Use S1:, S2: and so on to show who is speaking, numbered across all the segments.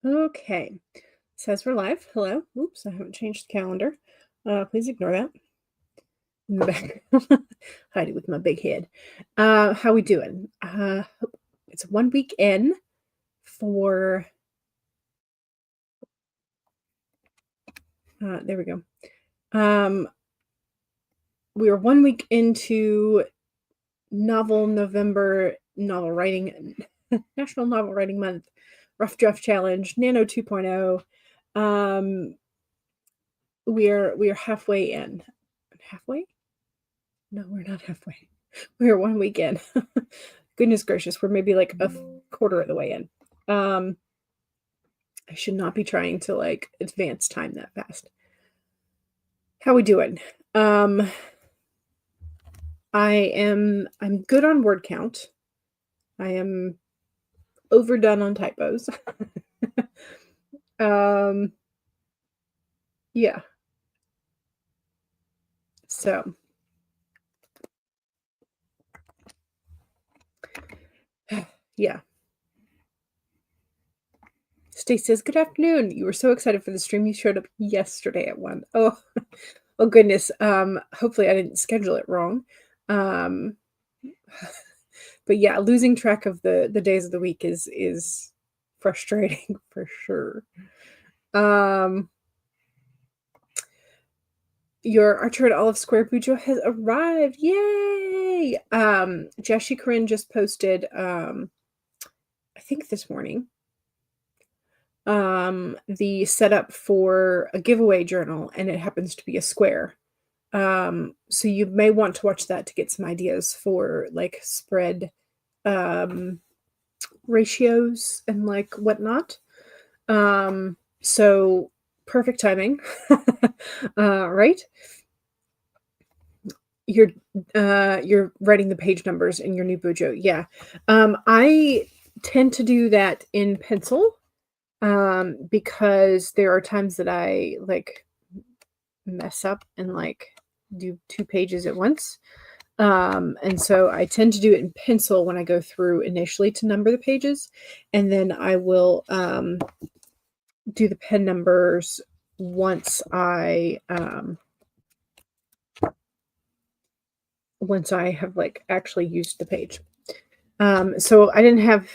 S1: Okay. Says we're live. Hello. Oops, I haven't changed the calendar. Please ignore that. In the background. Hiding with my big head. How we doing? It's 1 week in for there we go. We are 1 week into November novel writing National Novel Writing Month, Rough Draft Challenge, Nano 2.0. We are halfway in. Halfway? No, we're not halfway. We are 1 week in. Goodness gracious, we're maybe like a quarter of the way in. I should not be trying to like advance time that fast. How we doing? I'm good on word count. I am overdone on typos. Yeah. So yeah. Stace says, "Good afternoon. You were so excited for the stream. You showed up yesterday at 1." Oh, oh goodness. Hopefully I didn't schedule it wrong. Um, but yeah, losing track of the days of the week is frustrating for sure. Your Archer at Olive Square Bujo has arrived. Yay! Jashi Corinne just posted, I think this morning, the setup for a giveaway journal, and it happens to be a square. So you may want to watch that to get some ideas for like spread ratios and like whatnot. So perfect timing. Right? You're writing the page numbers in your new Bujo. Yeah. I tend to do that in pencil because there are times that I like mess up and like do 2 pages at once. And so I tend to do it in pencil when I go through initially to number the pages, and then I will do the pen numbers once I have like actually used the page. So I didn't have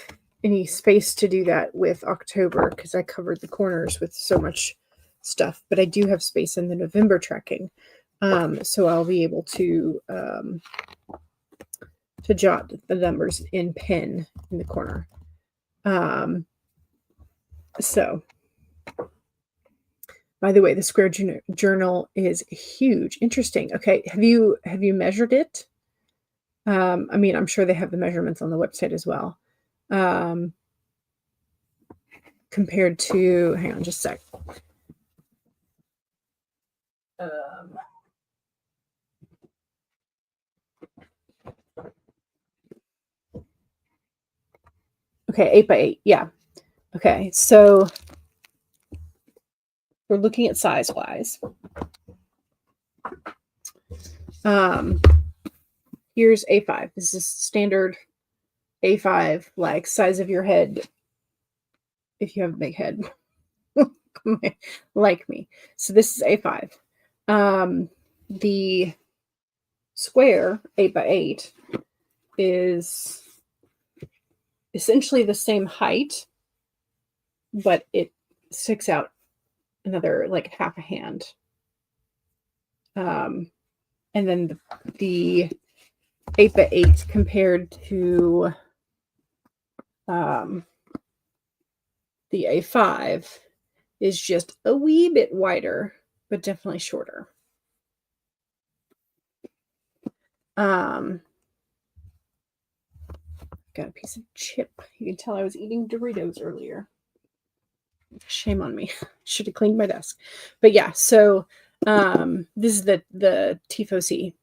S1: any space to do that with October because I covered the corners with so much stuff, but I do have space in the November tracking. So I'll be able to jot the numbers in pen in the corner. So by the way, the square journal is huge. Interesting. Okay, have you measured it? I mean, I'm sure they have the measurements on the website as well. Compared to, hang on just a sec. Okay, 8 by 8. Yeah. Okay, so we're looking at size wise. Here's A5. This is standard A5, like size of your head if you have a big head, like me. So this is A5. The square 8 by 8 is essentially the same height, but it sticks out another like half a hand. And then the 8 by 8 compared to the A5 is just a wee bit wider, but definitely shorter. Got a piece of chip. You can tell I was eating Doritos earlier. Shame on me. Should have cleaned my desk. But yeah, so this is the Tifo-C.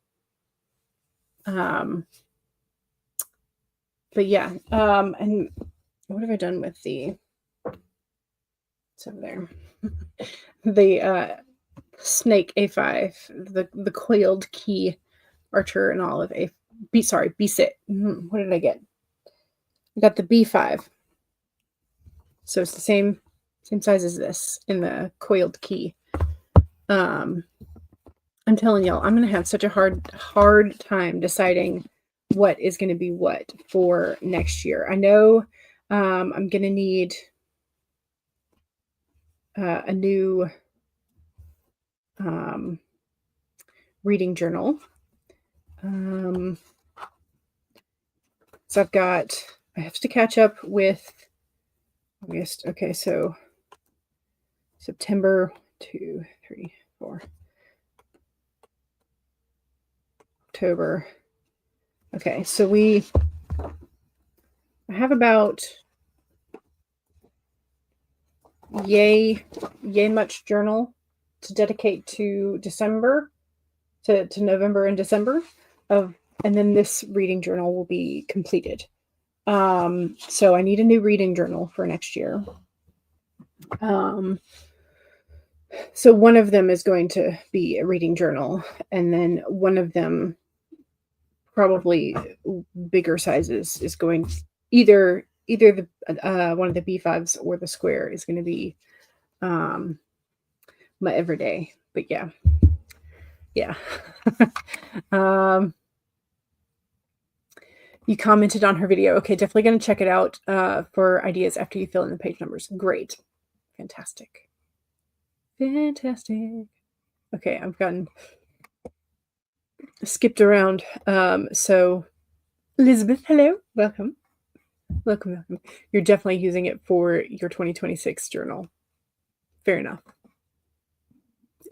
S1: But yeah, and what have I done with the, it's over there, the snake A5, the coiled key Archer and Olive B6. What did I get? I got the B5. So it's the same Same size as this in the coiled key. I'm telling y'all, I'm going to have such a hard time deciding what is going to be what for next year. I know I'm going to need a new reading journal. So I have to catch up with August. Okay, so September, 2, 3, 4. October. Okay, so I have about yay much journal to dedicate to December, to November and December and then this reading journal will be completed. So I need a new reading journal for next year. So one of them is going to be a reading journal, and then one of them, probably bigger sizes, is going either the one of the B5s or the square is going to be my everyday. But yeah. You commented on her video. Okay, definitely going to check it out for ideas after you fill in the page numbers. Great. Fantastic. Okay, I've gotten skipped around. So Elizabeth, hello, welcome. You're definitely using it for your 2026 journal. Fair enough.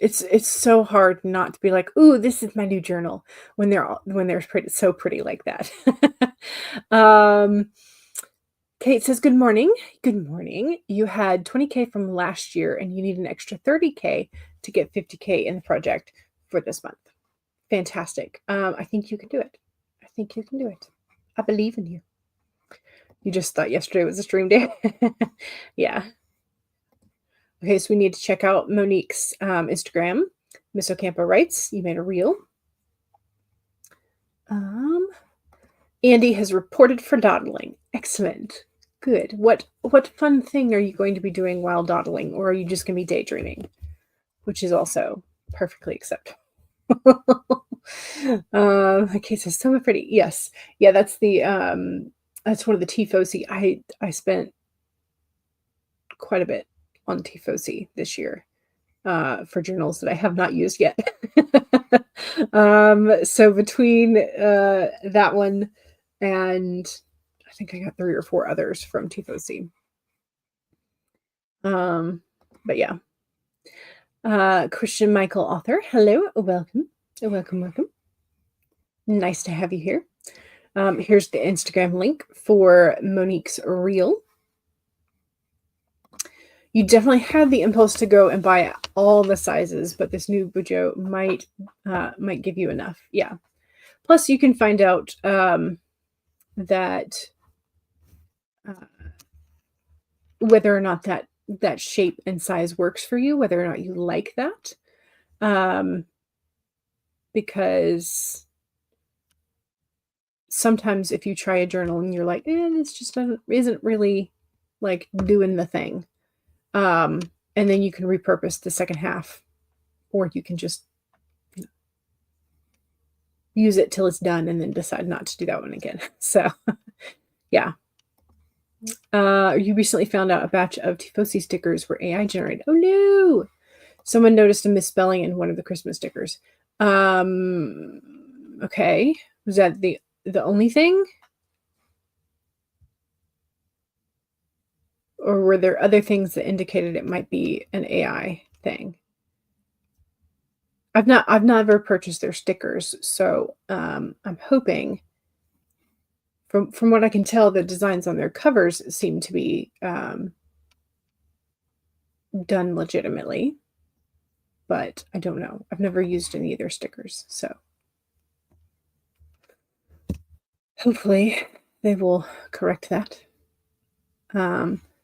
S1: It's so hard not to be like, ooh, this is my new journal when they're so pretty like that. Kate says, good morning. Good morning. You had 20K from last year and you need an extra 30K to get 50K in the project for this month. Fantastic. I think you can do it. I believe in you. You just thought yesterday was a stream day. Yeah. Okay, so we need to check out Monique's Instagram. Miss Ocampo writes, you made a reel. Andy has reported for dawdling. Excellent. Good. What fun thing are you going to be doing while dawdling, or are you just going to be daydreaming? Which is also perfectly acceptable. Okay, so Summer Pretty. Yes. Yeah, that's that's one of the Tifosi. I spent quite a bit on Tifosi this year for journals that I have not used yet. So between that one and I think I got 3 or 4 others from Tifosi. But yeah. Christian Michael author. Hello, welcome. Nice to have you here. Here's the Instagram link for Monique's reel. You definitely had the impulse to go and buy all the sizes, but this new Bujo might give you enough. Yeah. Plus, you can find out that whether or not that shape and size works for you, whether or not you like that. Because sometimes if you try a journal and you're like, this just isn't really like doing the thing. And then you can repurpose the second half, or you can just use it till it's done and then decide not to do that one again. So yeah. You recently found out a batch of Tifosi stickers were AI generated. Oh no! Someone noticed a misspelling in one of the Christmas stickers. Okay. Was that the only thing? Or were there other things that indicated it might be an AI thing? I've never purchased their stickers, so I'm hoping. From what I can tell, the designs on their covers seem to be done legitimately, but I don't know. I've never used any of their stickers, so hopefully they will correct that.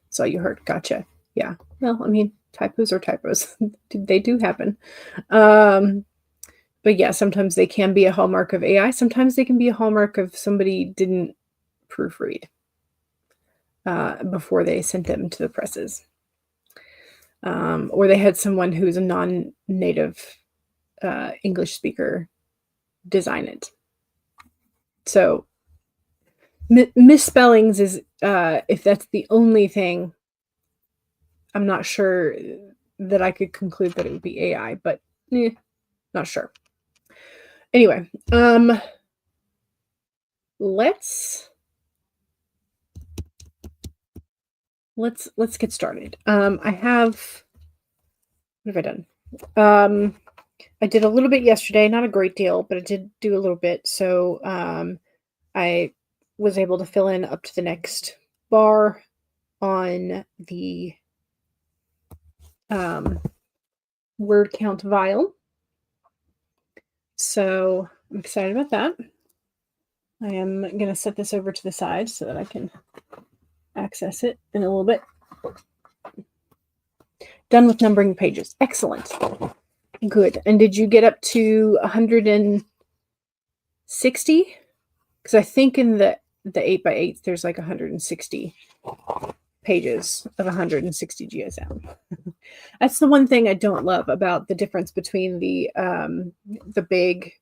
S1: So you heard, gotcha. Yeah. Well, I mean, typos are typos. They do happen. But yeah, sometimes they can be a hallmark of AI. Sometimes they can be a hallmark of somebody didn't proofread before they sent them to the presses. or they had someone who's a non-native English speaker design it. So misspellings is if that's the only thing, I'm not sure that I could conclude that it would be AI, but not sure. Anyway, let's get started. I have what have I done? I did a little bit yesterday, not a great deal, but I did do a little bit. So I was able to fill in up to the next bar on the word count vial. So I'm excited about that. I am going to set this over to the side so that I can access it in a little bit. Done with numbering pages. Excellent. Good. And did you get up to 160? Because I think in the 8x8, there's like 160 pages of 160 GSM. That's the one thing I don't love about the difference between the big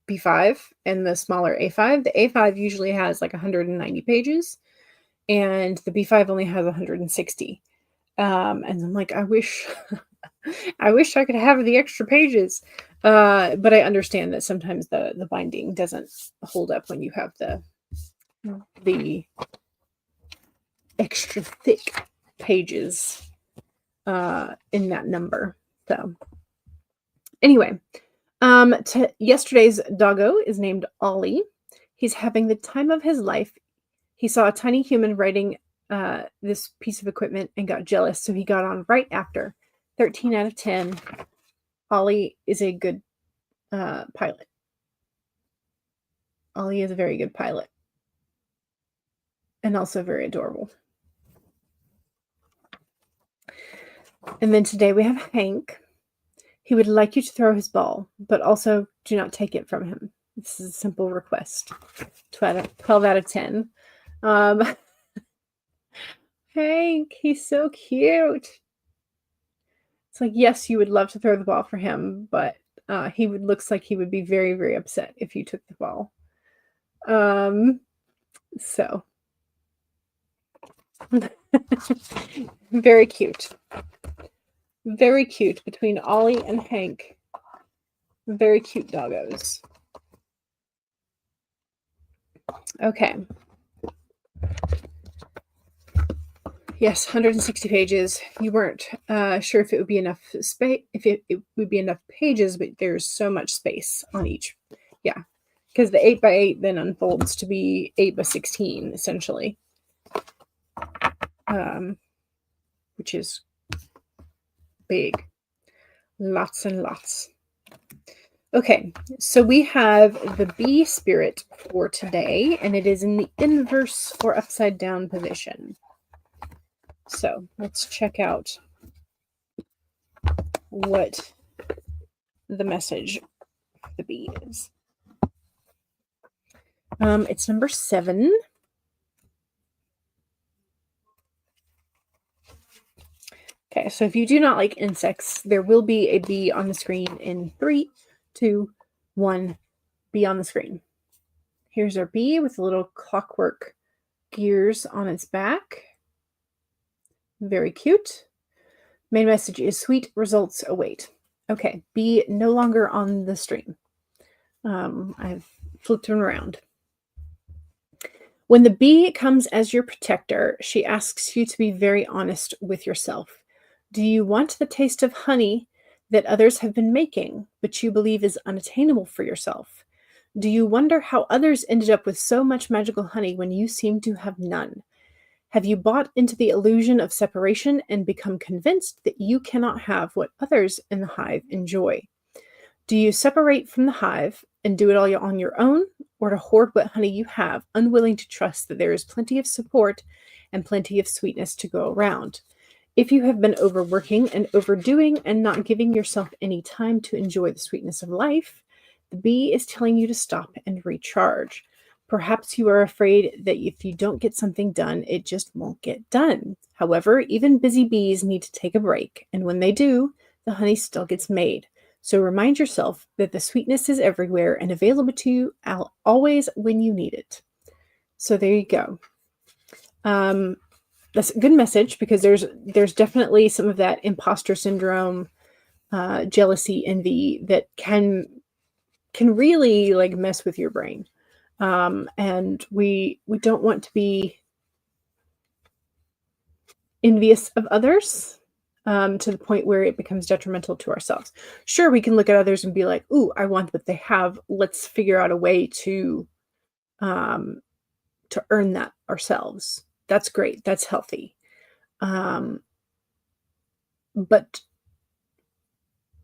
S1: B5 and the smaller A5. The A5 usually has like 190 pages, and the B5 only has 160. And I'm like, I wish I could have the extra pages. But I understand that sometimes the binding doesn't hold up when you have the extra thick pages in that number. So anyway, yesterday's doggo is named Ollie. He's having the time of his life. He saw a tiny human riding this piece of equipment and got jealous, so he got on right after. 13 out of 10. Ollie is a good pilot. Ollie is a very good pilot. And also very adorable. And then today we have Hank. He would like you to throw his ball, but also do not take it from him. This is a simple request. 12 out of 10. Hank, he's so cute. It's like, yes, you would love to throw the ball for him, but looks like he would be very, very upset if you took the ball. So very cute. Very cute between Ollie and Hank. Very cute doggos. Okay. Yes, 160 pages. You weren't sure if it would be enough space, if it would be enough pages, but there's so much space on each. Yeah, because the 8x8 then unfolds to be 8x16, essentially, which is big. Lots and lots. Okay, so we have the bee spirit for today, and it is in the inverse or upside down position. So let's check out what the message for the bee is. It's number 7. Okay, so if you do not like insects, there will be a bee on the screen in 3, 2, 1. Bee on the screen. Here's our bee with a little clockwork gears on its back. Very cute. Main message is sweet results await. Okay, bee no longer on the stream. I've flipped them around. When the bee comes as your protector, she asks you to be very honest with yourself. Do you want the taste of honey that others have been making, but you believe is unattainable for yourself? Do you wonder how others ended up with so much magical honey when you seem to have none? Have you bought into the illusion of separation and become convinced that you cannot have what others in the hive enjoy? Do you separate from the hive and do it all on your own, or to hoard what honey you have, unwilling to trust that there is plenty of support and plenty of sweetness to go around? If you have been overworking and overdoing and not giving yourself any time to enjoy the sweetness of life, the bee is telling you to stop and recharge. Perhaps you are afraid that if you don't get something done, it just won't get done. However, even busy bees need to take a break, and when they do, the honey still gets made. So remind yourself that the sweetness is everywhere and available to you always when you need it. So there you go. That's a good message, because there's definitely some of that imposter syndrome, jealousy, envy that can really like mess with your brain. And we don't want to be envious of others, to the point where it becomes detrimental to ourselves. Sure, we can look at others and be like, "Ooh, I want what they have. Let's figure out a way um, to earn that ourselves." That's great. That's healthy. But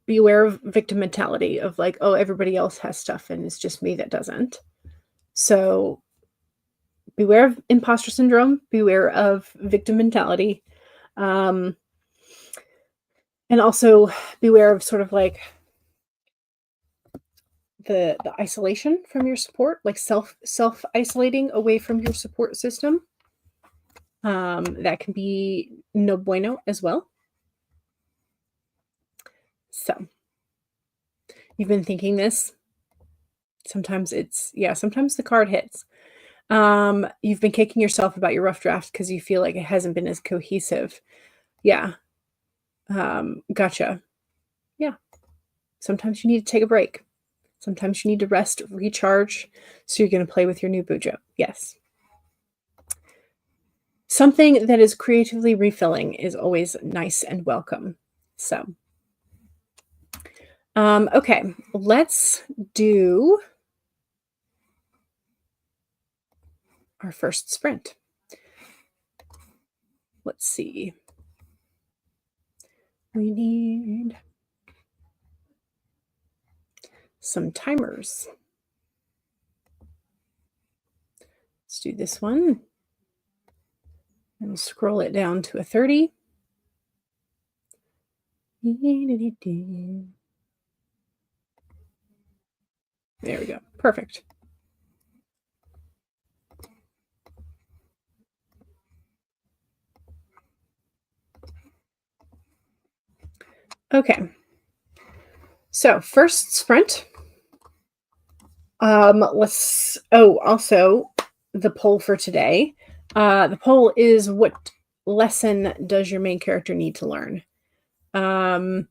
S1: be aware of victim mentality of like, "Oh, everybody else has stuff and it's just me that doesn't." So beware of imposter syndrome, beware of victim mentality, and also beware of sort of like the isolation from your support, like self isolating away from your support system. That can be no bueno as well. So you've been thinking this. Sometimes sometimes the card hits. You've been kicking yourself about your rough draft because you feel like it hasn't been as cohesive. Yeah. Gotcha. Yeah. Sometimes you need to take a break. Sometimes you need to rest, recharge. So you're going to play with your new Bujo. Yes. Something that is creatively refilling is always nice and welcome. So, okay, let's do our first sprint. Let's see. We need some timers. Let's do this one and scroll it down to a 30. There we go. Perfect. Okay. So first sprint. Also the poll for today. The poll is, what lesson does your main character need to learn? And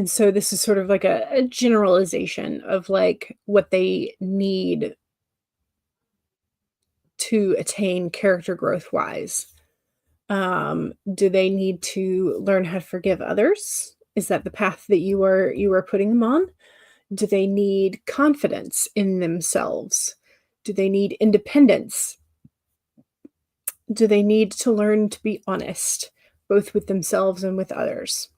S1: so this is sort of like a generalization of like what they need to attain character growth wise. Do they need to learn how to forgive others? Is that the path that you are putting them on? Do they need confidence in themselves? Do they need independence? Do they need to learn to be honest, both with themselves and with others?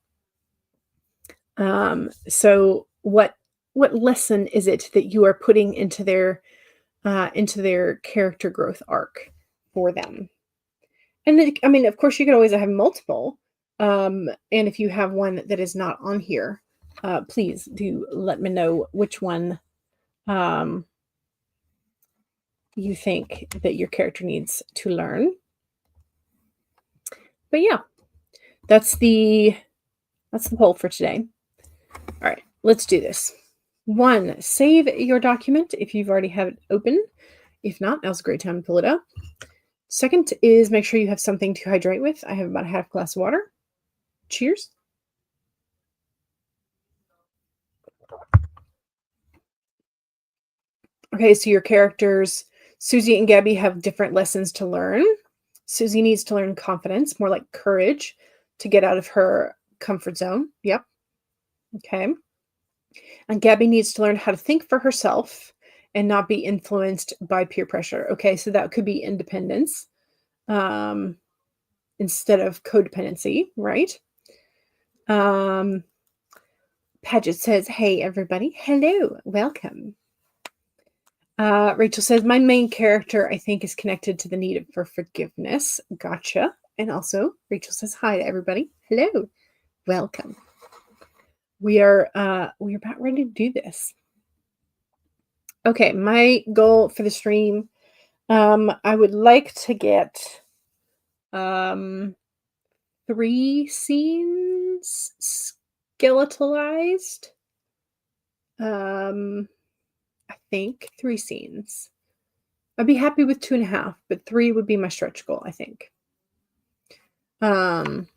S1: So what lesson is it that you are putting into their character growth arc for them? And then, I mean, of course, you could always have multiple. And if you have one that is not on here, please do let me know which one you think that your character needs to learn. But yeah, that's the poll for today. All right, let's do this. 1, save your document if you've already had it open. If not, now's a great time to pull it up. Second is make sure you have something to hydrate with. I have about a half glass of water. Cheers. Okay, so your characters, Susie and Gabby, have different lessons to learn. Susie needs to learn confidence, more like courage, to get out of her comfort zone. Yep. Okay. And Gabby needs to learn how to think for herself and not be influenced by peer pressure. Okay, so that could be independence instead of codependency, right? Paget says, hey, everybody. Hello. Welcome. Rachel says, my main character, I think, is connected to the need for forgiveness. Gotcha. And also, Rachel says, hi to everybody. Hello. Welcome. We are about ready to do this. Okay, my goal for the stream, I would like to get um 3 scenes skeletalized. Um, I think 3 scenes. I'd be happy with 2.5, but 3 would be my stretch goal, I think. Um,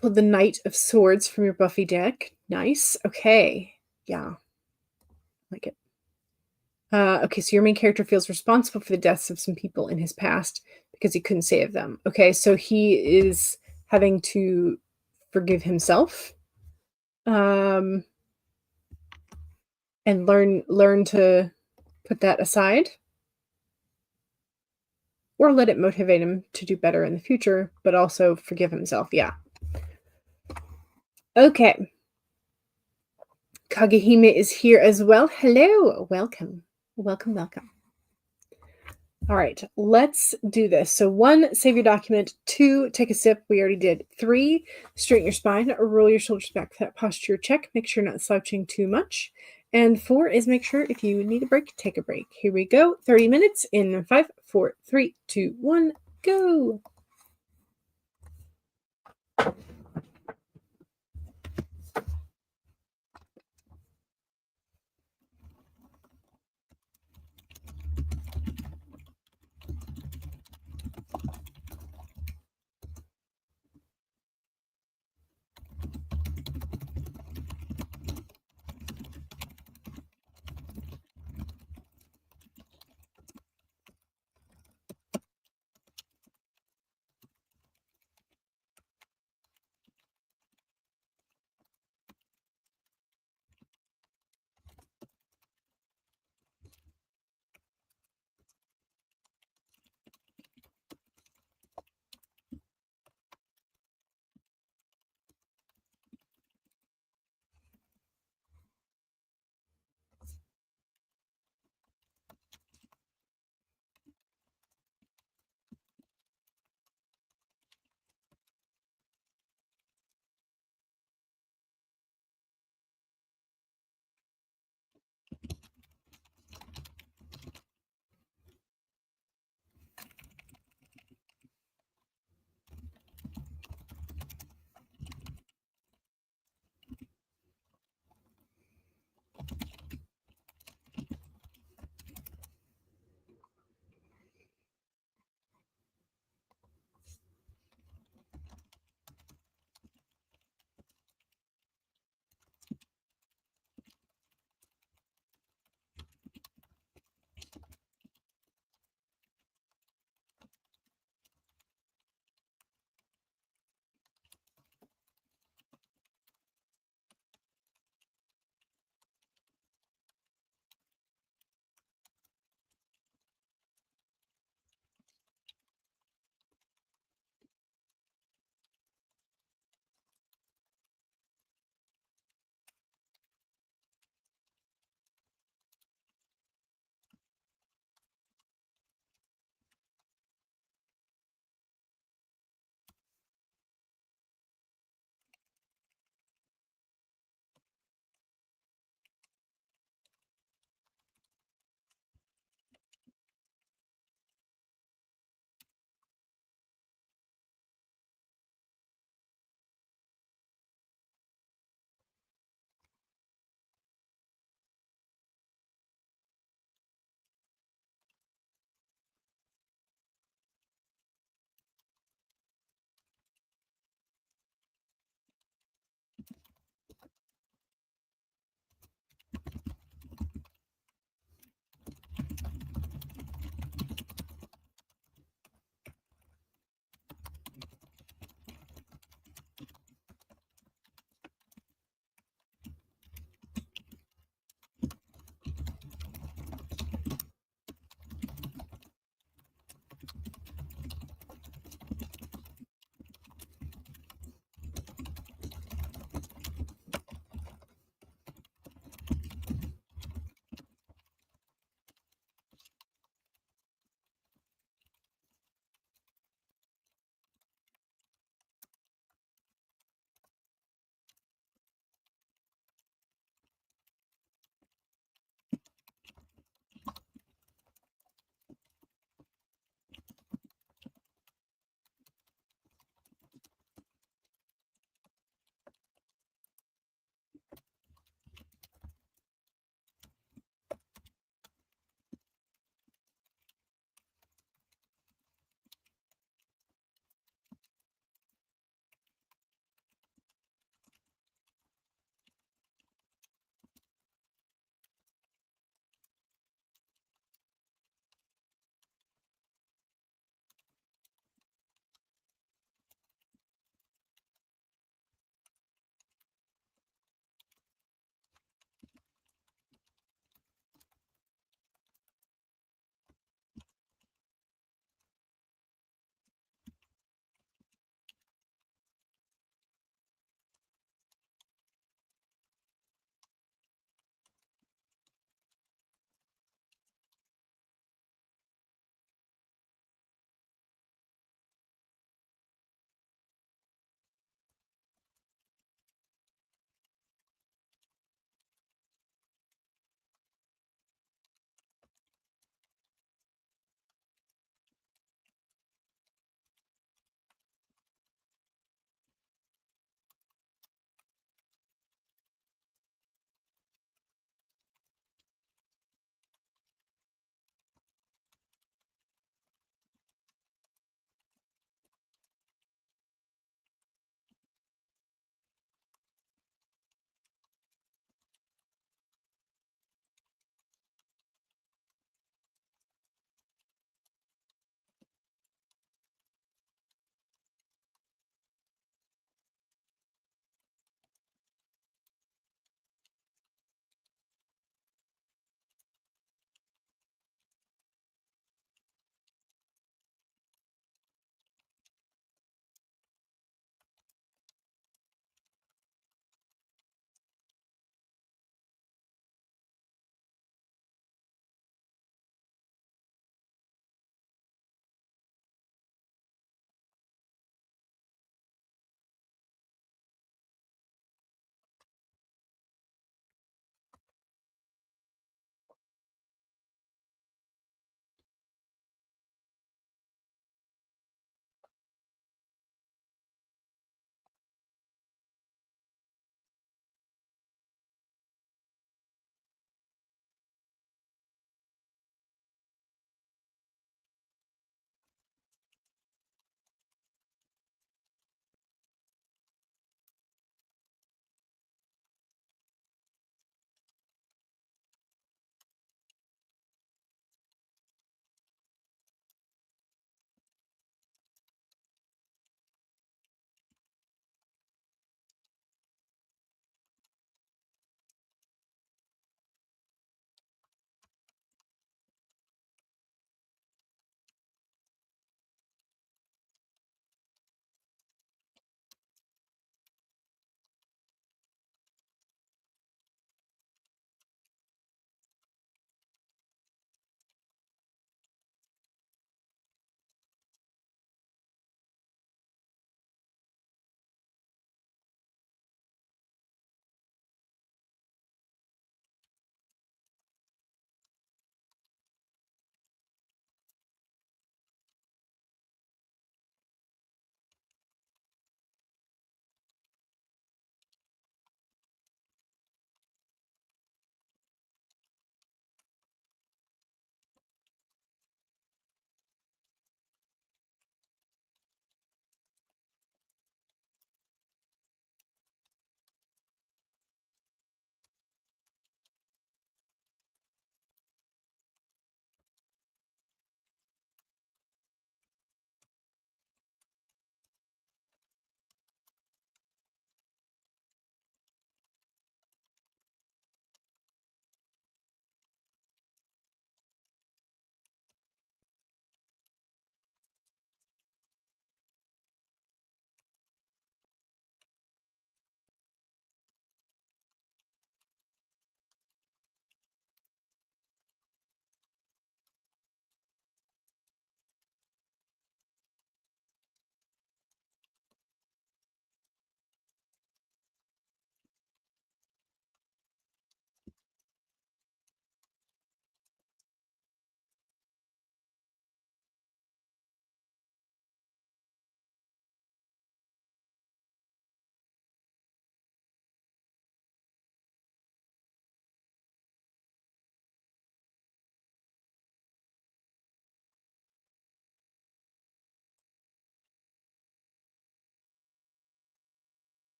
S1: pull the Knight of Swords from your Buffy deck. Nice. Okay. Yeah, like it. Okay, so your main character feels responsible for the deaths of some people in his past because he couldn't save them. Okay, so he is having to forgive himself, um, and learn to put that aside, or let it motivate him to do better in the future, but also forgive himself. Yeah. Okay. Kagehime is here as well. Hello. Welcome. Welcome, welcome. All right, let's do this. So 1, save your document. 2, take a sip. We already did. 3, straighten your spine or roll your shoulders back for that posture check. Make sure you're not slouching too much. And 4 is make sure if you need a break, take a break. Here we go. 30 minutes in 5, 4, 3, 2, 1, go.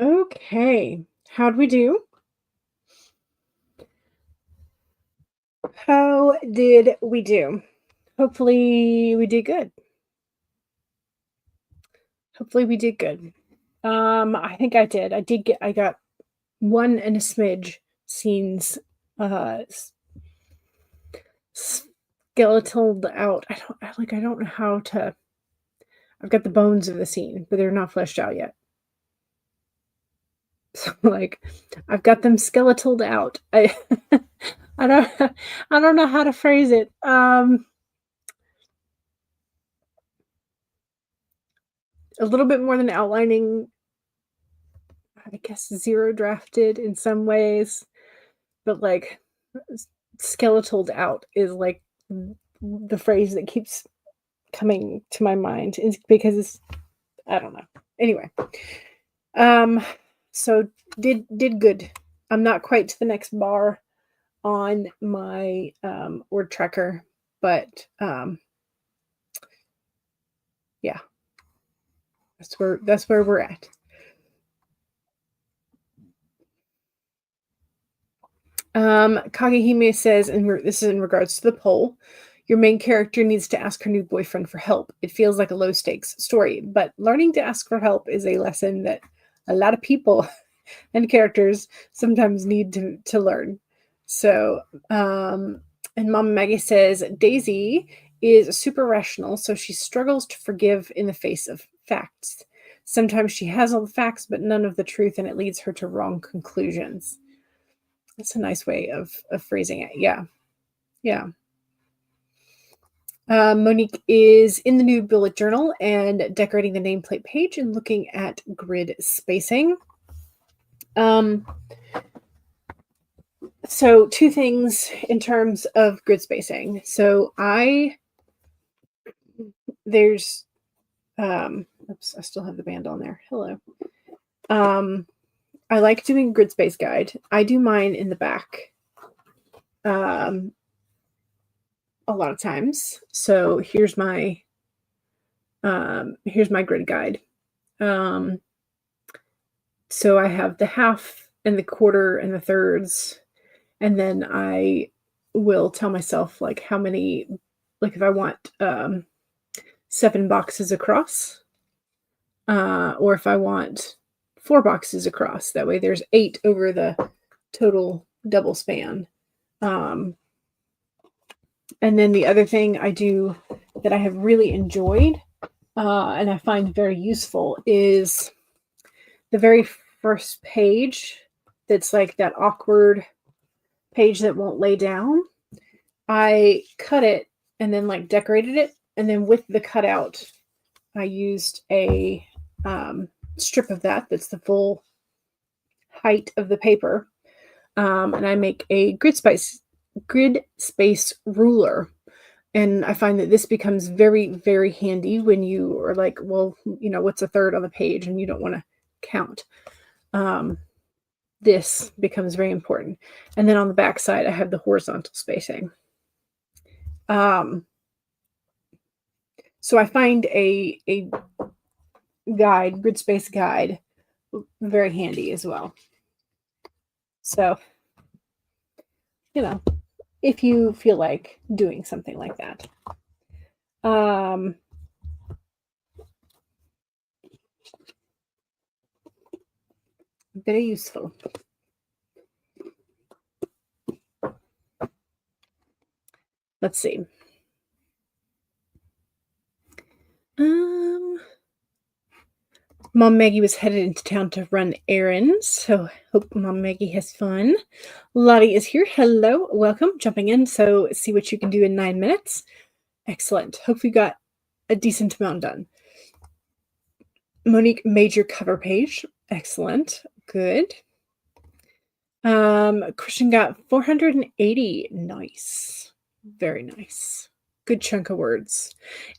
S1: Okay. How'd we do? How did we do? Hopefully we did good. Hopefully we did good. I think I did. I got one and a smidge scenes skeletal out. I don't know how to. I've got the bones of the scene, but they're not fleshed out yet. So like I've got them skeletaled out. I don't I don't know how to phrase it. A little bit more than outlining, I guess zero drafted in some ways, but like skeletaled out is like the phrase that keeps coming to my mind is because it's, I don't know. Anyway, so did good. I'm not quite to the next bar on my word tracker, but yeah, that's where we're at. Kagehime says, and this is in regards to the poll, your main character needs to ask her new boyfriend for help. It feels like a low stakes story, but learning to ask for help is a lesson that a lot of people and characters sometimes need to learn. So, and Mama Maggie says, Daisy is super rational, so she struggles to forgive in the face of facts. Sometimes she has all the facts, but none of the truth, and it leads her to wrong conclusions. That's a nice way of phrasing it. Yeah. Yeah. Monique is in the new bullet journal and decorating the nameplate page and looking at grid spacing. So two things in terms of grid spacing. So there's oops, I still have the band on there. Hello. I like doing grid space guide. I do mine in the back. A lot of times. So here's my grid guide. So I have the half and the quarter and the thirds, and then I will tell myself like how many, like if I want 7 boxes across, or if I want 4 boxes across. That way there's 8 over the total double span. And then the other thing I do that I have really enjoyed and I find very useful is the very first page that's like that awkward page that won't lay down. I cut it and then like decorated it. And then with the cutout, I used a strip of that's the full height of the paper. And I make a grid space ruler. And I find that this becomes very, very handy when you are like, well, what's a third on the page and you don't want to count. This becomes very important. And then on the back side, I have the horizontal spacing. So I find a guide, grid space guide, very handy as well. So, if you feel like doing something like that. Very useful. Let's see. Mom Maggie was headed into town to run errands, so hope Mom Maggie has fun. Lottie is here. Hello, welcome, jumping in. So see what you can do in 9 minutes. Excellent. Hope you got a decent amount done. Monique made your cover page. Excellent. Good. Christian got 480. Nice. Very nice. Good chunk of words.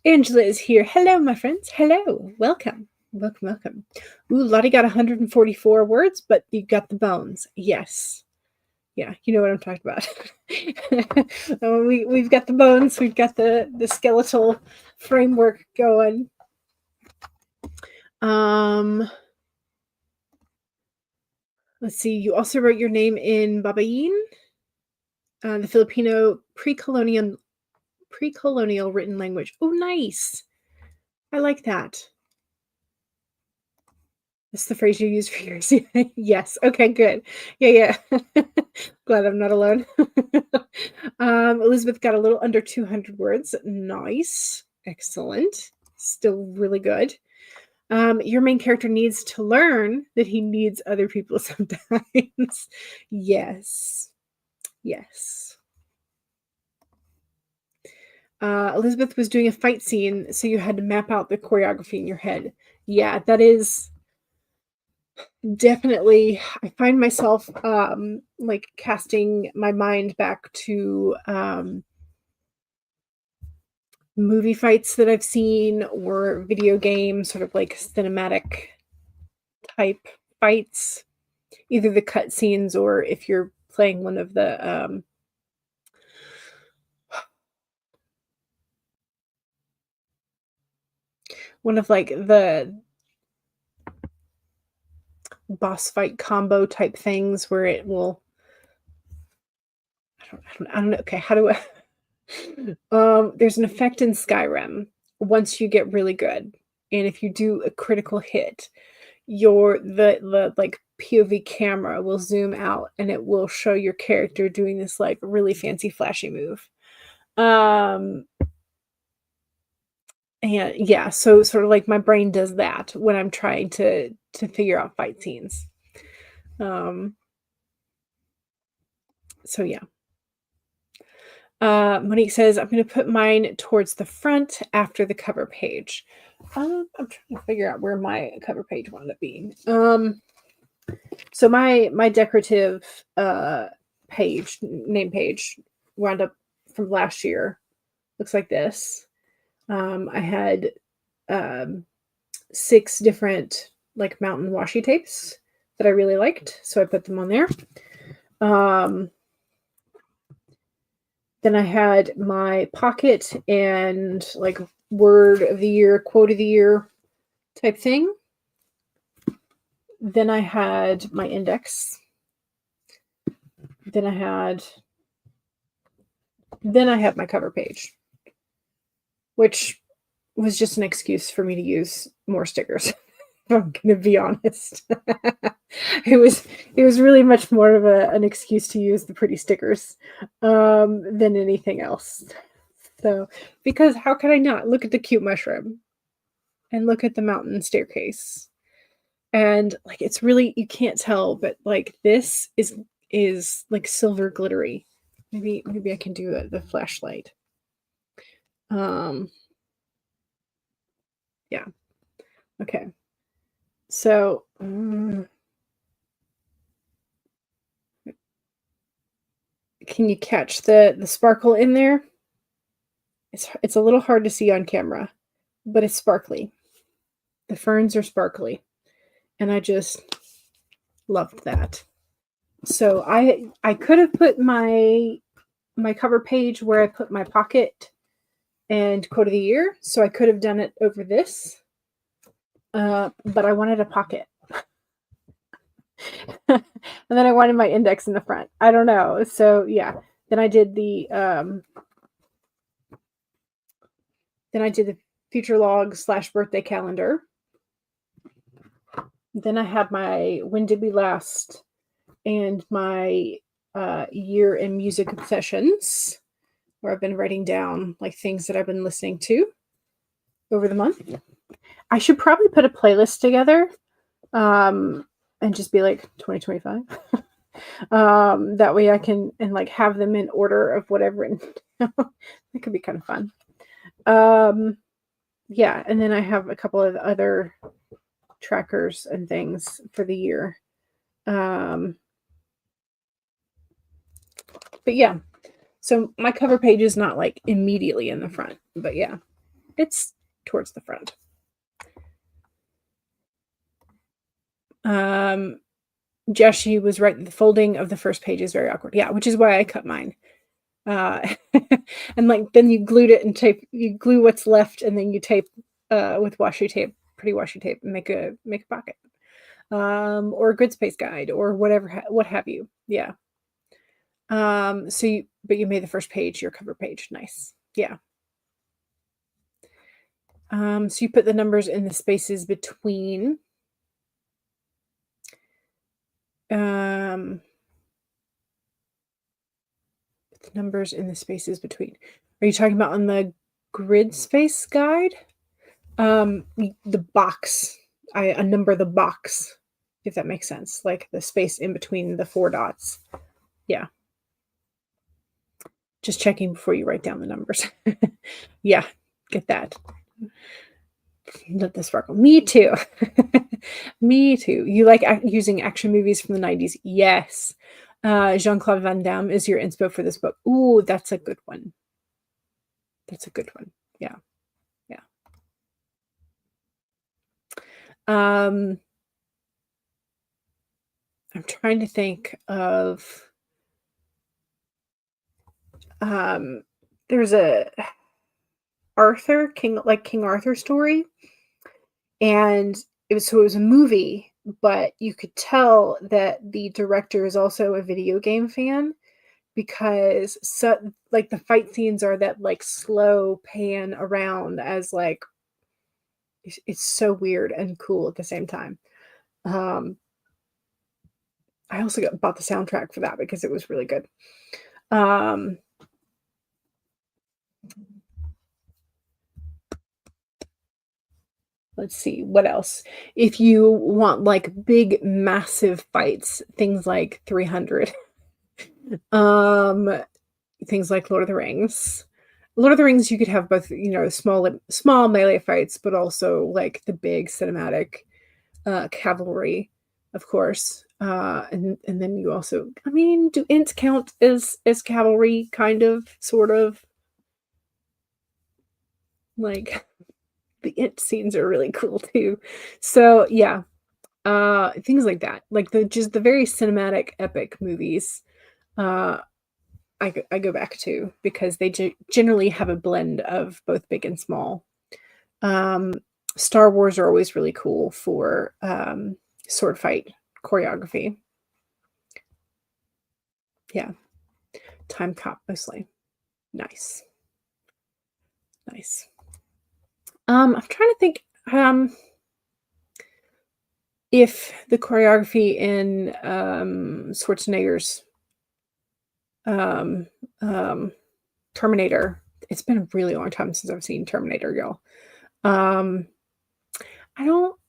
S1: Angela is here. Hello, my friends. Hello. Welcome. Welcome. Ooh, Lottie got 144 words, but you got the bones. Yes. Yeah, you know what I'm talking about. We've got the bones. We've got the skeletal framework going. Let's see. You also wrote your name in Babayin, the Filipino pre-colonial written language. Oh, nice. I like that. That's the phrase you use for yours. Yes. Okay, good. Yeah. Glad I'm not alone. Elizabeth got a little under 200 words. Nice. Excellent. Still really good. Your main character needs to learn that he needs other people sometimes. Yes. Yes. Elizabeth was doing a fight scene, so you had to map out the choreography in your head. Yeah, that is definitely. I find myself like casting my mind back to movie fights that I've seen or video game sort of like cinematic type fights, either the cut scenes or if you're playing one of the like the boss fight combo type things where it will I don't know. Okay, how do I there's an effect in Skyrim once you get really good. And if you do a critical hit, your the like POV camera will zoom out and it will show your character doing this like really fancy flashy move. And yeah, so sort of like my brain does that when I'm trying to figure out fight scenes. So yeah. Monique says, I'm going to put mine towards the front after the cover page. I'm trying to figure out where my cover page wound up being. So my decorative page, name page, wound up from last year. Looks like this. I had 6 different like mountain washi tapes that I really liked, so I put them on there. Then I had my pocket and like word of the year, quote of the year type thing. Then I had my index. Then I had my cover page, which was just an excuse for me to use more stickers. If I'm going to be honest. it was really much more of an excuse to use the pretty stickers than anything else. So, because how could I not look at the cute mushroom and look at the mountain staircase? And like it's really you can't tell, but like this is like silver glittery. Maybe I can do the flashlight. Yeah. Okay. So can you catch the sparkle in there? It's a little hard to see on camera, but it's sparkly. The ferns are sparkly, and I just loved that. So I could have put my cover page where I put my pocket and quote of the year, so I could have done it over this, but I wanted a pocket. And then I wanted my index in the front. I don't know. So yeah, then I did the future log / birthday calendar. Then I had my when did we last and my year in music obsessions, where I've been writing down like things that I've been listening to over the month. I should probably put a playlist together and just be like 2025. That way I can and like have them in order of whatever. It could be kind of fun. Yeah, and then I have a couple of other trackers and things for the year. But yeah, so my cover page is not like immediately in the front, but yeah, it's towards the front. Jessie was right. The folding of the first page is very awkward. Yeah, which is why I cut mine. And like then you glued it and you glue what's left and then you tape with washi tape, pretty washi tape, and make a pocket. or a grid space guide or whatever, what have you. Yeah. But you made the first page your cover page. Nice. Yeah. So you put the numbers in the spaces between. The numbers in the spaces between. Are you talking about on the grid space guide? The box. I number the box, if that makes sense. Like the space in between the 4 dots. Yeah. Just checking before you write down the numbers. Yeah, get that. Let this sparkle. Me too. Me too. You like using action movies from the 90s? Yes. Jean-Claude Van Damme is your inspo for this book. Ooh, that's a good one. That's a good one. Yeah. Yeah. I'm trying to think of there's a King Arthur story, and it was a movie, but you could tell that the director is also a video game fan because like the fight scenes are that like slow pan around as like it's so weird and cool at the same time. Um, I also bought the soundtrack for that because it was really good. Um, let's see what else. If you want like big, massive fights, things like 300, um, things like Lord of the Rings. Lord of the Rings, you could have both, small melee fights, but also like the big cinematic cavalry, of course. And then you also, I mean, do ints count as cavalry? Kind of, sort of. Like the int scenes are really cool too. So yeah, things like that, like the very cinematic, epic movies. Uh, I go back to because they generally have a blend of both big and small. Um, Star Wars are always really cool for sword fight choreography. Yeah, time cop mostly. Nice, nice. I'm trying to think if the choreography in Schwarzenegger's um, um, Terminator. It's been a really long time since I've seen Terminator, y'all. Um, I don't.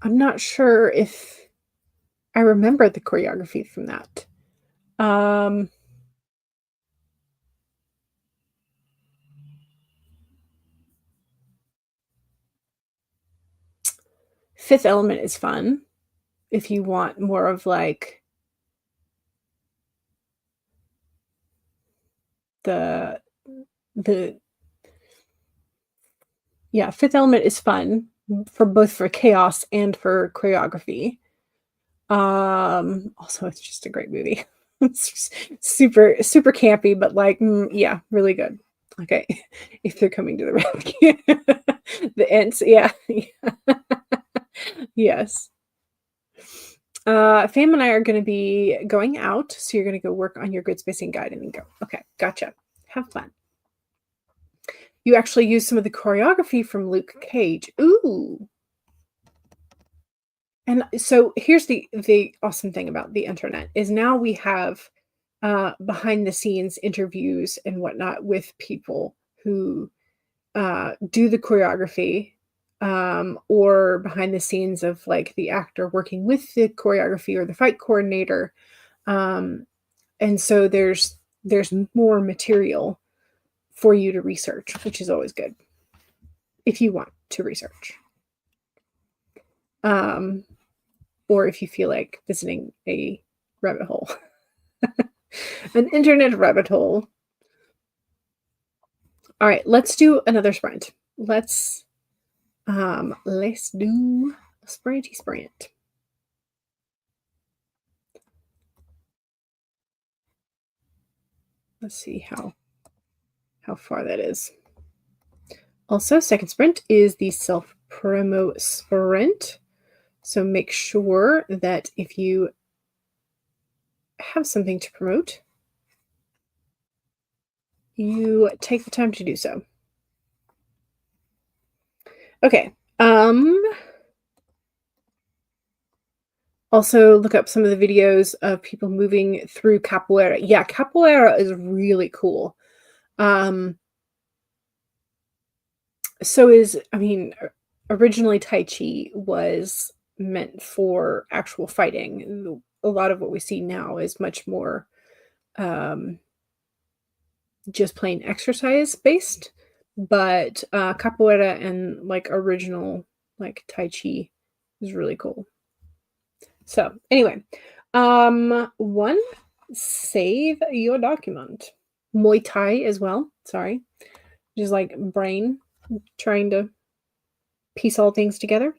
S1: I'm not sure if I remember the choreography from that. Um, Fifth Element is fun if you want more of like the the yeah, Fifth Element is fun for both for chaos and for choreography. Also it's just a great movie. It's super super campy, but like yeah, really good. Okay, if they're coming to the rescue, the ants, yeah, yes. Fam and I are going to be going out, so you're going to go work on your grid spacing guide and then go. Okay, gotcha. Have fun. You actually use some of the choreography from Luke Cage. Ooh. And so here's the awesome thing about the internet is now we have behind the scenes interviews and whatnot with people who do the choreography, or behind the scenes of like the actor working with the choreography or the fight coordinator. Um, and so there's more material for you to research, which is always good if you want to research. Um, or if you feel like visiting a rabbit hole, an internet rabbit hole. All right, let's do another sprint. Let's do a sprinty sprint. Let's see how far that is. Also, second sprint is the self promo sprint. So make sure that if you have something to promote, you take the time to do so. Okay. Also look up some of the videos of people moving through capoeira. Yeah, capoeira is really cool. Um, so is I mean, originally Tai Chi was meant for actual fighting. A lot of what we see now is much more um, just plain exercise based, but capoeira and like original like Tai Chi is really cool. So anyway, one, save your document. Muay Thai as well. Sorry, just like brain trying to piece all things together.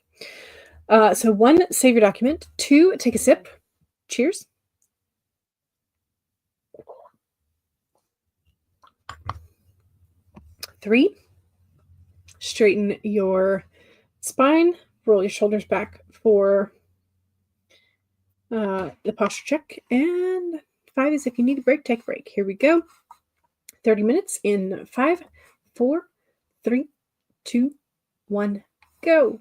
S1: So one, save your document. Two, take a sip. Cheers. Three, straighten your spine. Roll your shoulders back for the posture check. And five is if you need a break, take a break. Here we go. 30 minutes in five, four, three, two, one, go.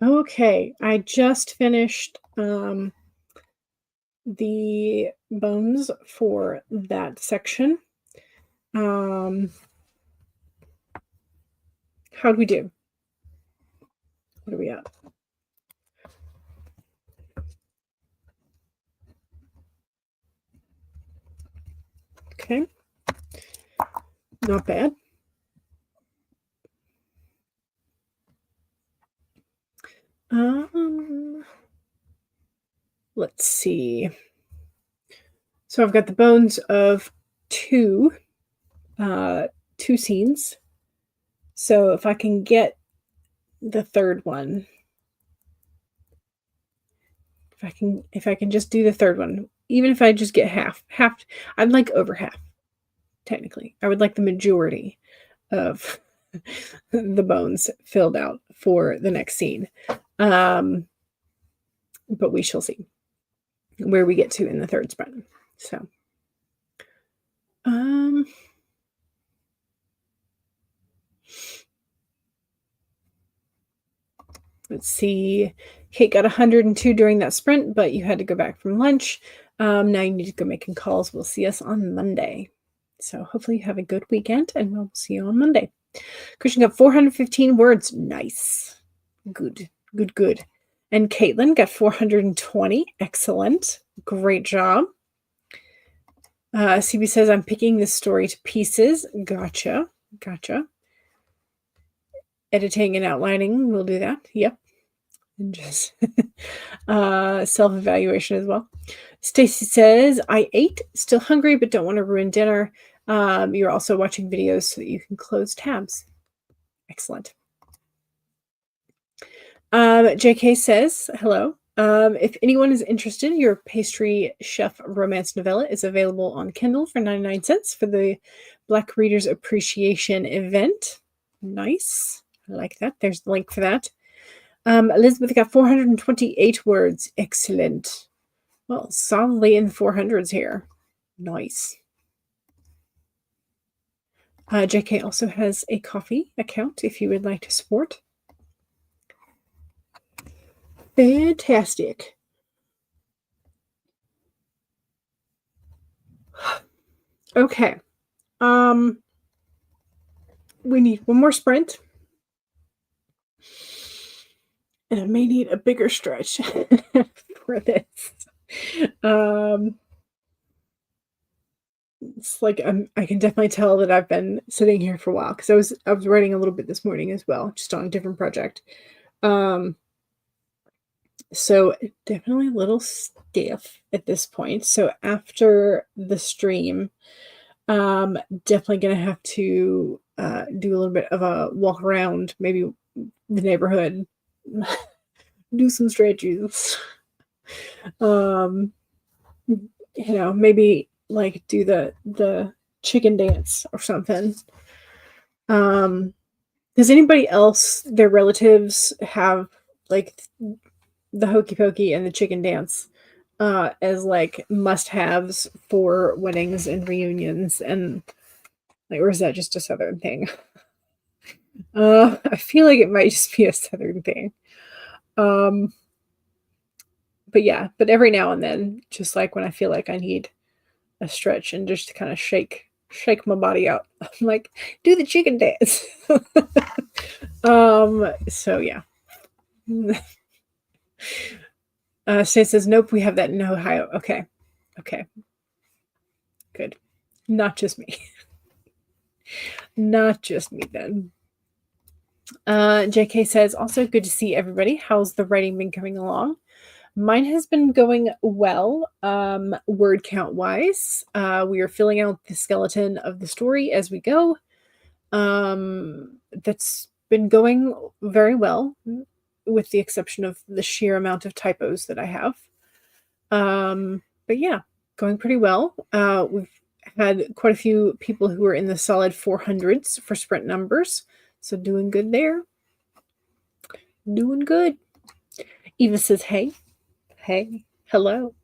S1: Okay, I just finished the bones for that section. How'd we do? What are we at? Okay, not bad. Let's see. So I've got the bones of two scenes. So if I can get the third one, if I can just do the third one, even if I just get half, I'd like over half. Technically, I would like the majority of the bones filled out for the next scene. But we shall see where we get to in the third sprint. So, let's see. Kate got 102 during that sprint, but you had to go back from lunch. Now you need to go making calls. We'll see us on Monday. So hopefully you have a good weekend, and we'll see you on Monday. Christian got 415 words. Nice. Good. And Caitlin got 420. Excellent. Great job. CB says, I'm picking this story to pieces. Gotcha. Editing and outlining, we'll do that. Yep. And just self-evaluation as well. Stacy says, I ate, still hungry, but don't want to ruin dinner. You're also watching videos so that you can close tabs. Excellent. JK says, hello. If anyone is interested, your pastry chef romance novella is available on Kindle for 99 cents for the Black Readers Appreciation event. Nice. I like that. There's the link for that. Elizabeth got 428 words. Excellent. Well, solidly in the 400s here. Nice. JK also has a coffee account if you would like to support. Fantastic. Okay. We need one more sprint. And I may need a bigger stretch for this. It's like I can definitely tell that I've been sitting here for a while because I was writing a little bit this morning as well, just on a different project. So definitely a little stiff at this point. So after the stream, definitely gonna have to do a little bit of a walk around, maybe the neighborhood, do some stretches. Maybe like do the chicken dance or something. Does anybody else, their relatives, have like the hokey pokey and the chicken dance as like must-haves for weddings and reunions, and like, or is that just a Southern thing? I feel like it might just be a Southern thing. But yeah, but every now and then, just like when I feel like I need a stretch and just to kind of shake my body out, I'm like, do the chicken dance. So yeah. Shay says, nope, we have that in Ohio. Okay. Good. Not just me. Not just me then. JK says, also good to see everybody. How's the writing been coming along? Mine has been going well, word count wise. We are filling out the skeleton of the story as we go. That's been going very well, with the exception of the sheer amount of typos that I have. But yeah, going pretty well. We've had quite a few people who are in the solid 400s for sprint numbers. So doing good there. Doing good. Eva says, hey, hello.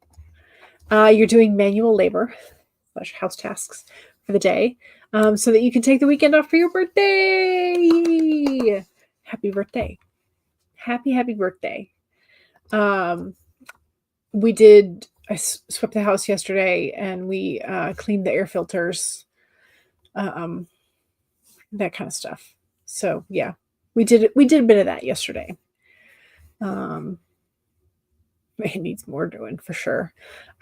S1: You're doing manual labor / house tasks for the day, so that you can take the weekend off for your birthday. Happy birthday. Happy birthday. I swept the house yesterday and we cleaned the air filters, um, that kind of stuff. So yeah, we did a bit of that yesterday. Um, it needs more doing for sure.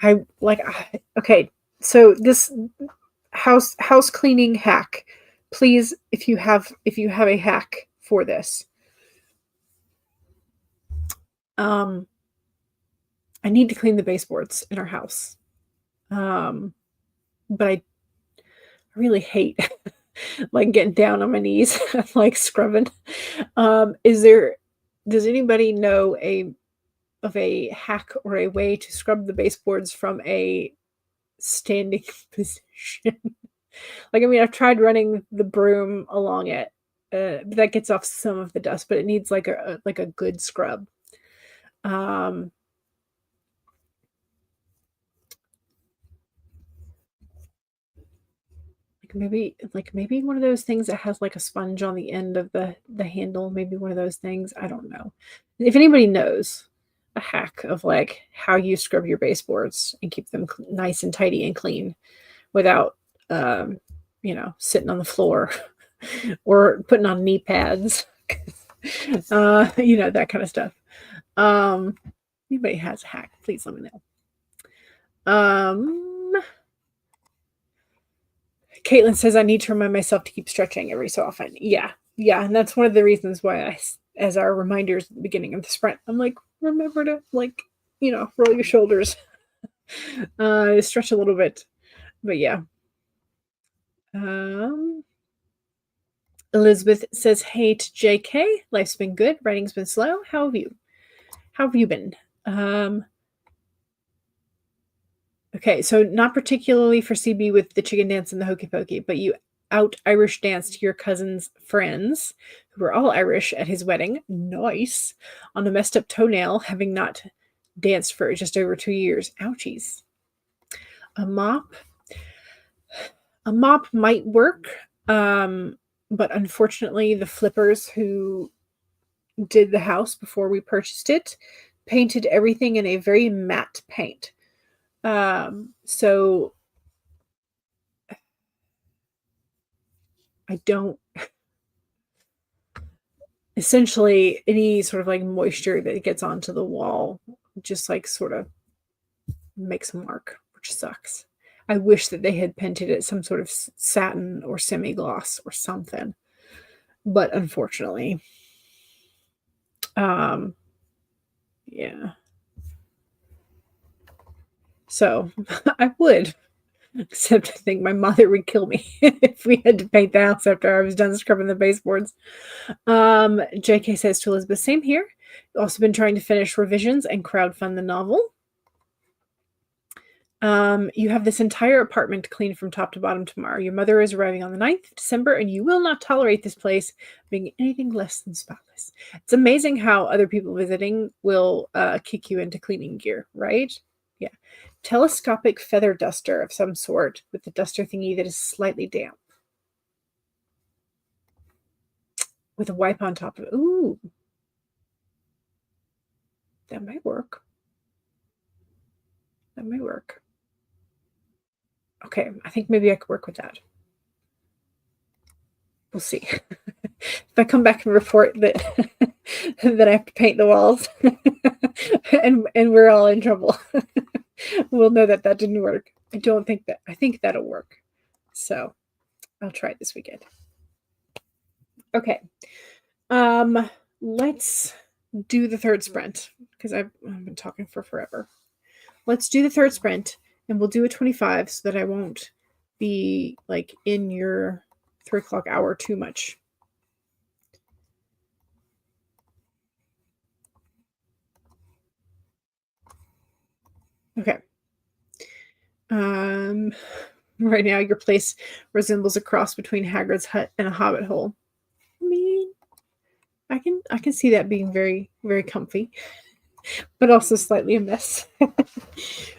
S1: Okay, so this house cleaning hack, please, if you have a hack for this, um, I need to clean the baseboards in our house. Um, but I really hate like getting down on my knees and like scrubbing. Is there does anybody know a hack or a way to scrub the baseboards from a standing position? Like, I mean, I've tried running the broom along it, but that gets off some of the dust, but it needs like a good scrub. Um, like maybe one of those things that has like a sponge on the end of the handle, maybe one of those things. I don't know. If anybody knows a hack of like how you scrub your baseboards and keep them nice and tidy and clean without um, sitting on the floor or putting on knee pads, that kind of stuff. Um, Anybody has a hack, please let me know. Caitlin says I need to remind myself to keep stretching every so often. Yeah, yeah, and that's one of the reasons why as our reminders at the beginning of the sprint, I'm like, remember to roll your shoulders, stretch a little bit. But yeah. Um, Elizabeth says, "Hey to JK, life's been good, writing's been slow. How have you? How have you been?" Um, Okay, so not particularly for CB with the chicken dance and the hokey pokey, but you out Irish danced your cousin's friends, who were all Irish, at his wedding. Nice. On a messed up toenail, having not danced for just over 2 years. Ouchies. A mop. A mop might work, but unfortunately, the flippers who did the house before we purchased it painted everything in a very matte paint. So I don't essentially any sort of like moisture that gets onto the wall just like sort of makes a mark, which sucks. I wish that they had painted it some sort of satin or semi-gloss or something, but unfortunately, um, yeah. So I would, except I think my mother would kill me if we had to paint the house after I was done scrubbing the baseboards. JK says to Elizabeth, same here. Also been trying to finish revisions and crowdfund the novel. You have this entire apartment cleaned from top to bottom tomorrow. Your mother is arriving on the 9th of December, and you will not tolerate this place being anything less than spotless. It's amazing how other people visiting will kick you into cleaning gear, right? Yeah. Telescopic feather duster of some sort with the duster thingy that is slightly damp. With a wipe on top of it. Ooh. That might work. That might work. Okay, I think maybe I could work with that. We'll see. If I come back and report that that I have to paint the walls and we're all in trouble, we'll know that didn't work. I think that'll work. So I'll try it this weekend. Okay. Let's do the third sprint because I've been talking for forever. Let's do the third sprint and we'll do a 25 so that I won't be like in your 3 o'clock hour too much. Okay. Right now your place resembles a cross between Hagrid's hut and a hobbit hole. I mean, I can see that being very, very comfy, but also slightly a mess.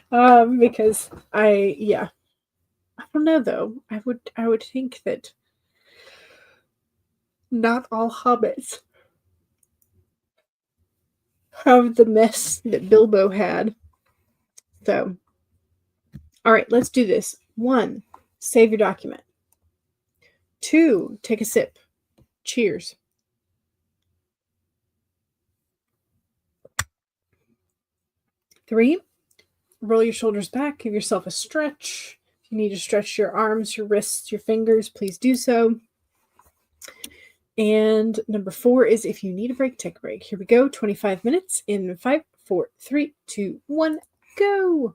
S1: Because I don't know though. I would think that not all hobbits of the mess that Bilbo had. So, all right, let's do this. 1, save your document. 2, take a sip. Cheers. 3, roll your shoulders back. Give yourself a stretch. If you need to stretch your arms, your wrists, your fingers, please do so. And number 4 is if you need a break, take a break. Here we go. 25 minutes in 5, 4, 3, 2, 1, go.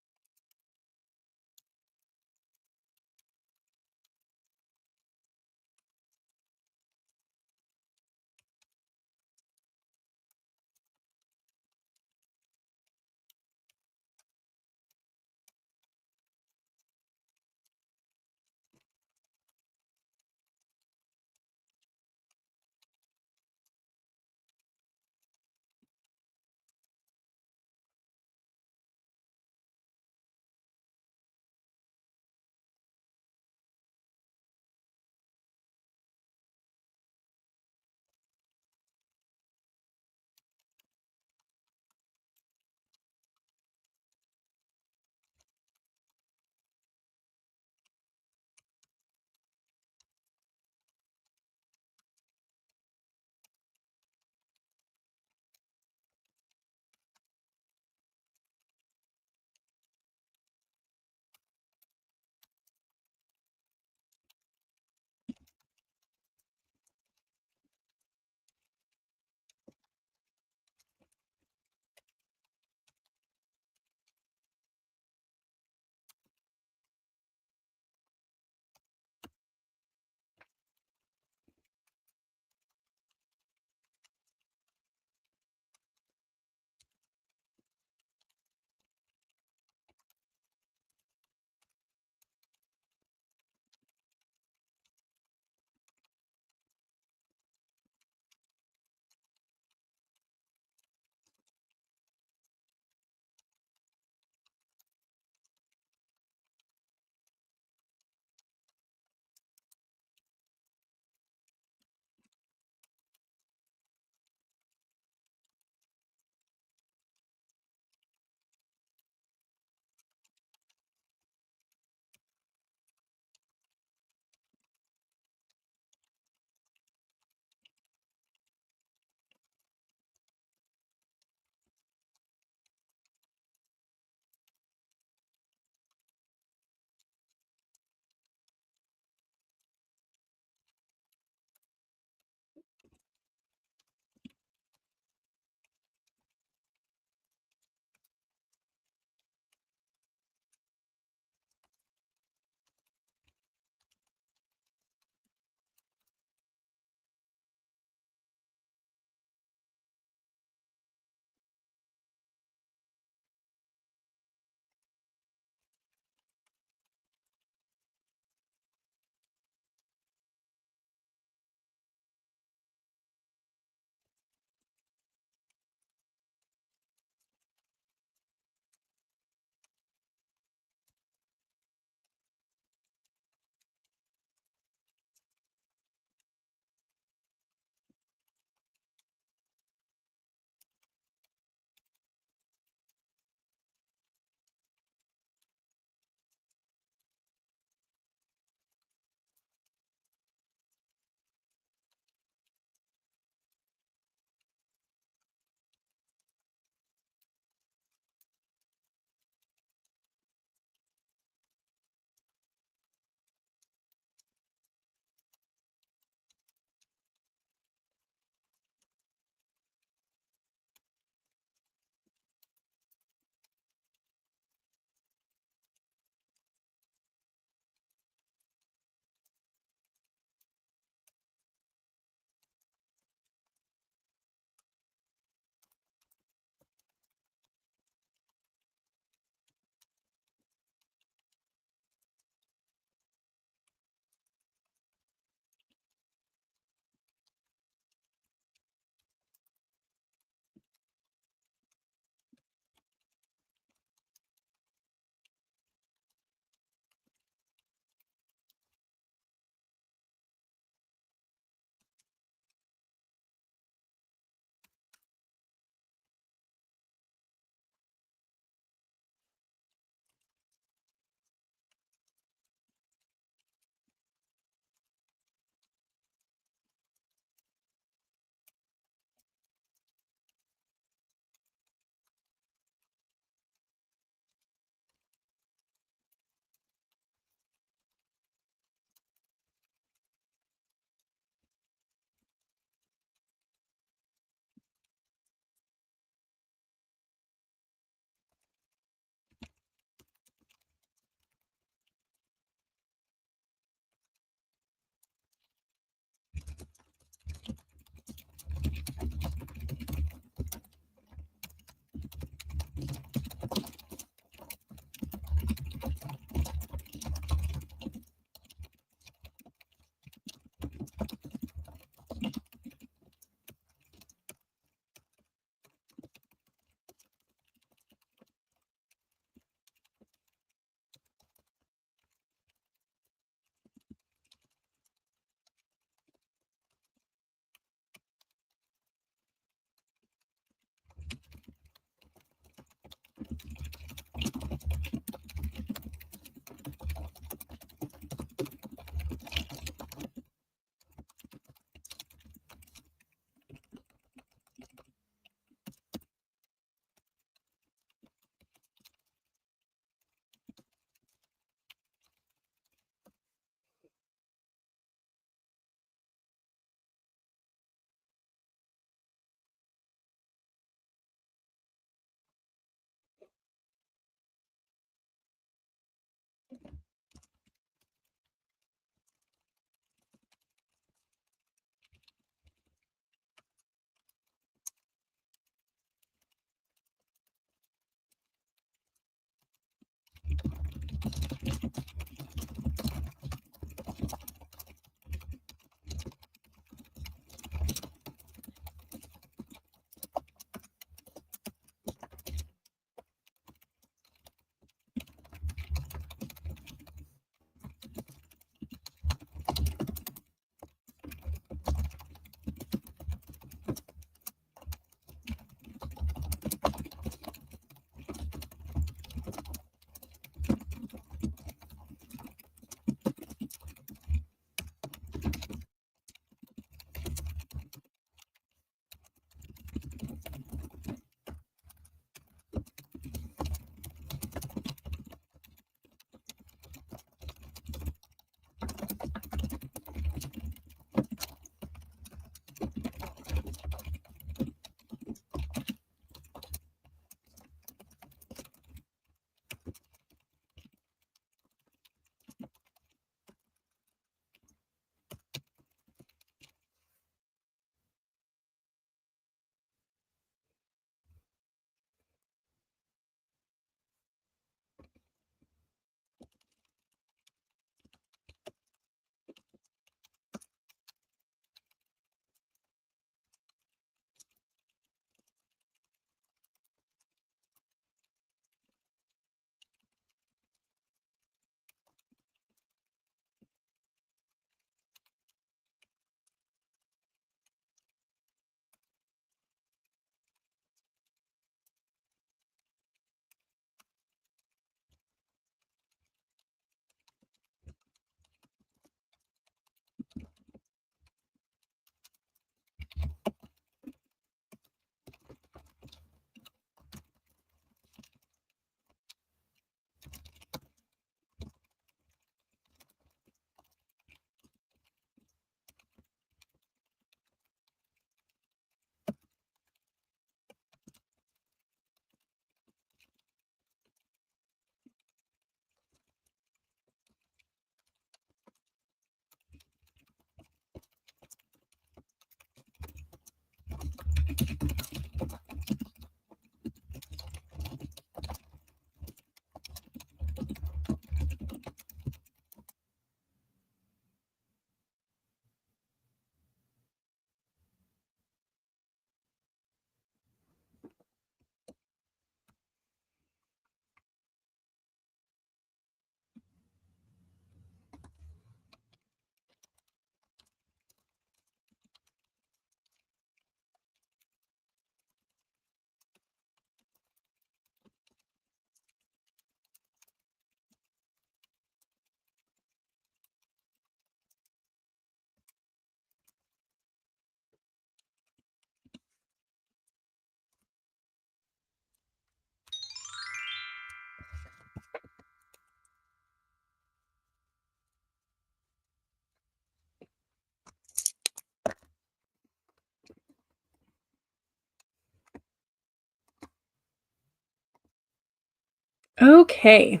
S1: Okay.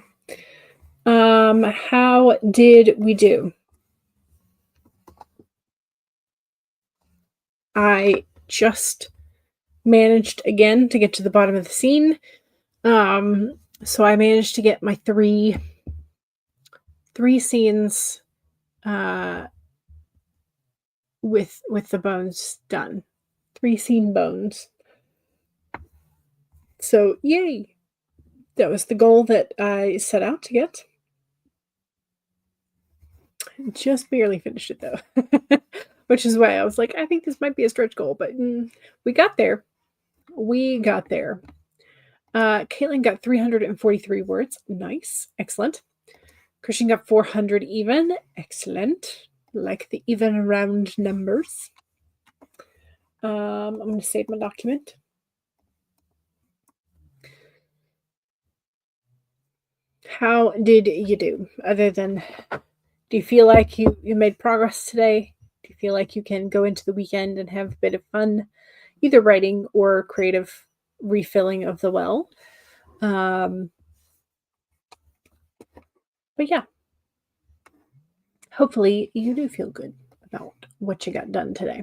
S1: How did we do? I just managed again to get to the bottom of the scene. So I managed to get my three scenes uh with the bones done. Three scene bones. So yay. That was the goal that I set out to get. Just barely finished it though. Which is why I was like, I think this might be a stretch goal, but we got there. We got there. Caitlin got 343 words. Nice. Excellent. Christian got 400 even. Excellent. Like the even round numbers. I'm going to save my document. How did you do? Other than, do you feel like you made progress today? Do you feel like you can go into the weekend and have a bit of fun, either writing or creative refilling of the well? But yeah, hopefully you do feel good about what you got done today.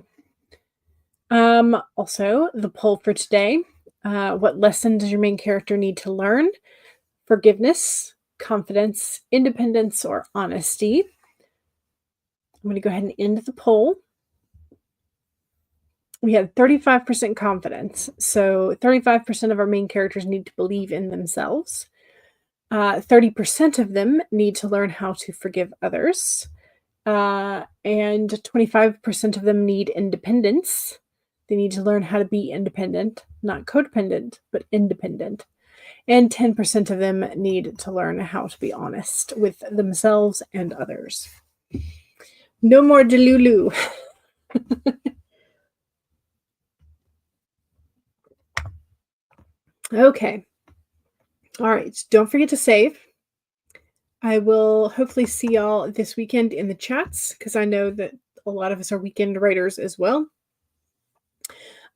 S1: Also, the poll for today, what lesson does your main character need to learn? Forgiveness, confidence, independence, or honesty? I'm going to go ahead and end the poll. We had 35% confidence. So 35% of our main characters need to believe in themselves. 30% of them need to learn how to forgive others. And 25% of them need independence. They need to learn how to be independent, not codependent, but independent. And 10% of them need to learn how to be honest with themselves and others. No more delulu. Okay. All right. Don't forget to save. I will hopefully see y'all this weekend in the chats because I know that a lot of us are weekend writers as well.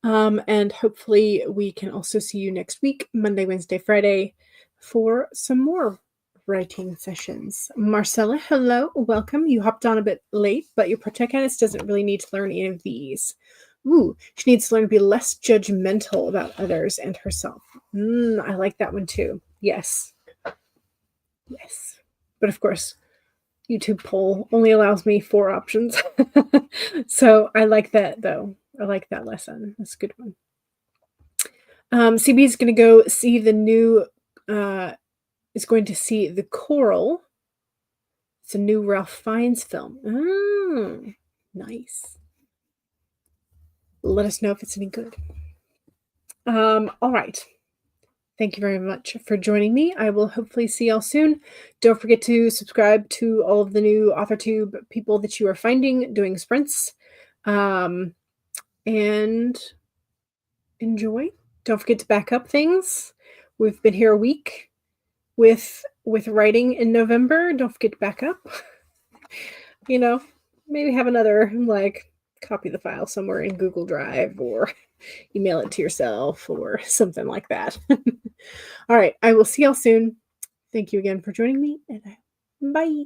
S1: And hopefully we can also see you next week, Monday, Wednesday, Friday, for some more writing sessions. Marcella, hello, welcome. You hopped on a bit late, but your protagonist doesn't really need to learn any of these. Ooh, she needs to learn to be less judgmental about others and herself. I like that one too. Yes. Yes. But of course, YouTube poll only allows me 4 options. So I like that though. I like that lesson. That's a good one. CB is going to go see the new, is going to see The Coral. It's a new Ralph Fiennes film. Nice. Let us know if it's any good. All right. Thank you very much for joining me. I will hopefully see y'all soon. Don't forget to subscribe to all of the new authortube people that you are finding doing sprints. And enjoy. Don't forget to back up things. We've been here a week with writing in November. Don't forget to back up. Maybe have another copy the file somewhere in Google Drive or email it to yourself or something like that. All right, I will see y'all soon. Thank you again for joining me, and bye.